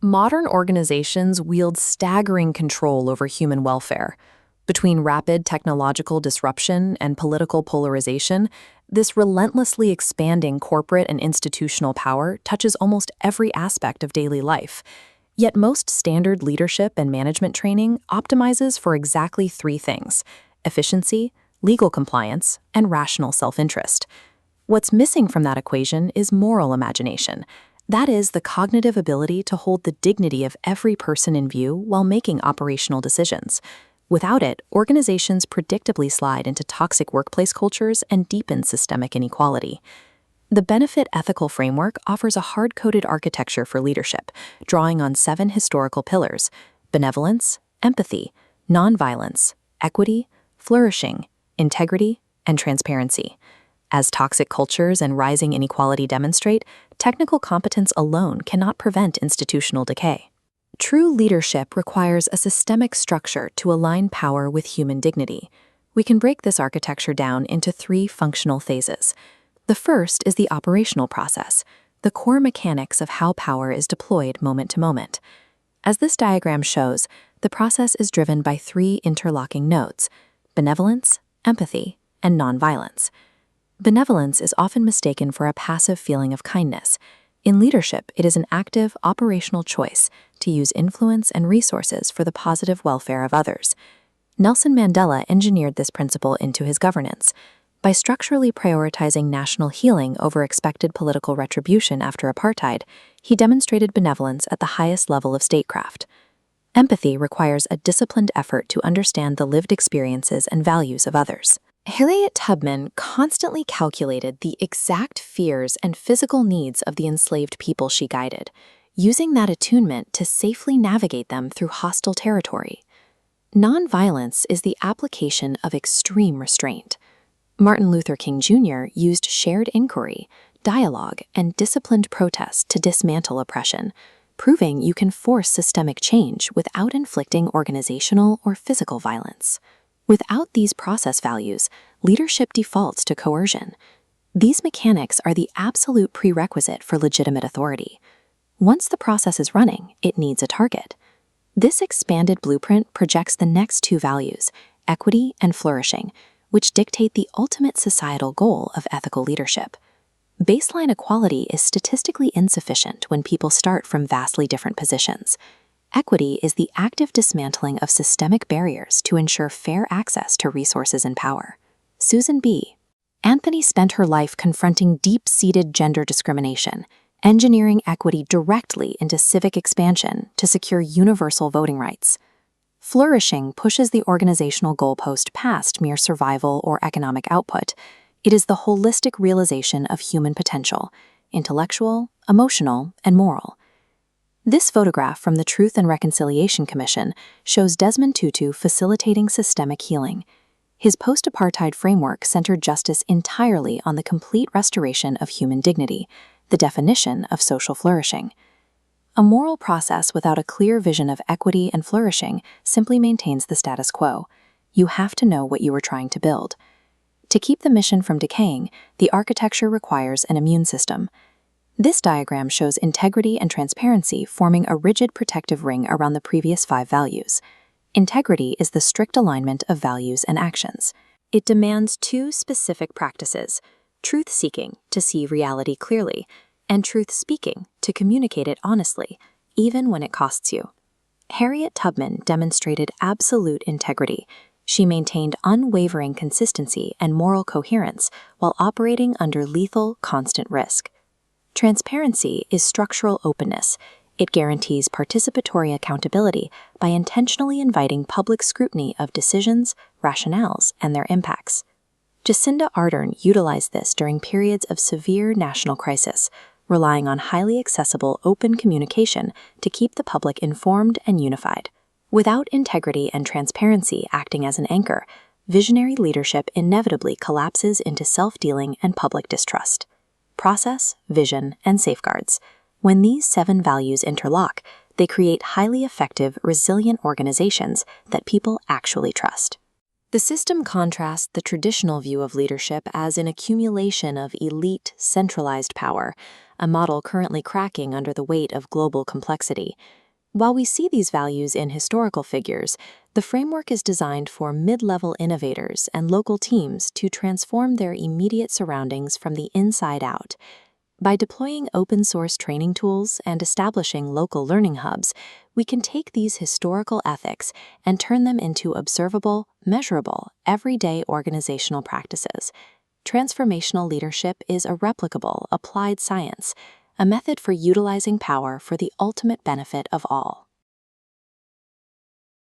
Modern organizations wield staggering control over human welfare. Between rapid technological disruption and political polarization, this relentlessly expanding corporate and institutional power touches almost every aspect of daily life. Yet most standard leadership and management training optimizes for exactly three things: efficiency, legal compliance, and rational self-interest. What's missing from that equation is moral imagination. That is, the cognitive ability to hold the dignity of every person in view while making operational decisions. Without it, organizations predictably slide into toxic workplace cultures and deepen systemic inequality. The Benefit Ethical Framework offers a hard-coded architecture for leadership, drawing on 7 historical pillars: benevolence, empathy, nonviolence, equity, flourishing, integrity, and transparency. As toxic cultures and rising inequality demonstrate, technical competence alone cannot prevent institutional decay. True leadership requires a systemic structure to align power with human dignity. We can break this architecture down into 3 functional phases. The first is the operational process, the core mechanics of how power is deployed moment to moment. As this diagram shows, the process is driven by 3 interlocking nodes: benevolence, empathy, and nonviolence. Benevolence is often mistaken for a passive feeling of kindness. In leadership, it is an active, operational choice to use influence and resources for the positive welfare of others. Nelson Mandela engineered this principle into his governance. By structurally prioritizing national healing over expected political retribution after apartheid, he demonstrated benevolence at the highest level of statecraft. Empathy requires a disciplined effort to understand the lived experiences and values of others. Harriet Tubman constantly calculated the exact fears and physical needs of the enslaved people she guided, using that attunement to safely navigate them through hostile territory. Nonviolence is the application of extreme restraint. Martin Luther King Jr. used shared inquiry, dialogue, and disciplined protest to dismantle oppression, proving you can force systemic change without inflicting organizational or physical violence. Without these process values, leadership defaults to coercion. These mechanics are the absolute prerequisite for legitimate authority. Once the process is running, it needs a target. This expanded blueprint projects the next 2 values, equity and flourishing, which dictate the ultimate societal goal of ethical leadership. Baseline equality is statistically insufficient when people start from vastly different positions. Equity is the active dismantling of systemic barriers to ensure fair access to resources and power. Susan B. Anthony spent her life confronting deep-seated gender discrimination, engineering equity directly into civic expansion to secure universal voting rights. Flourishing pushes the organizational goalpost past mere survival or economic output. It is the holistic realization of human potential, intellectual, emotional, and moral. This photograph from the Truth and Reconciliation Commission shows Desmond Tutu facilitating systemic healing. His post-apartheid framework centered justice entirely on the complete restoration of human dignity, the definition of social flourishing. A moral process without a clear vision of equity and flourishing simply maintains the status quo. You have to know what you are trying to build. To keep the mission from decaying, the architecture requires an immune system. This diagram shows integrity and transparency forming a rigid protective ring around the previous 5 values. Integrity is the strict alignment of values and actions. It demands 2 specific practices: truth-seeking, to see reality clearly, and truth-speaking, to communicate it honestly, even when it costs you. Harriet Tubman demonstrated absolute integrity. She maintained unwavering consistency and moral coherence while operating under lethal, constant risk. Transparency is structural openness. It guarantees participatory accountability by intentionally inviting public scrutiny of decisions, rationales, and their impacts. Jacinda Ardern utilized this during periods of severe national crisis, relying on highly accessible open communication to keep the public informed and unified. Without integrity and transparency acting as an anchor, visionary leadership inevitably collapses into self-dealing and public distrust. Process, vision, and safeguards. When these 7 values interlock, they create highly effective, resilient organizations that people actually trust. The system contrasts the traditional view of leadership as an accumulation of elite, centralized power a model currently cracking under the weight of global complexity. While we see these values in historical figures, the framework is designed for mid-level innovators and local teams to transform their immediate surroundings from the inside out. By deploying open-source training tools and establishing local learning hubs, we can take these historical ethics and turn them into observable, measurable, everyday organizational practices. Transformational leadership is a replicable, applied science, a method for utilizing power for the ultimate benefit of all.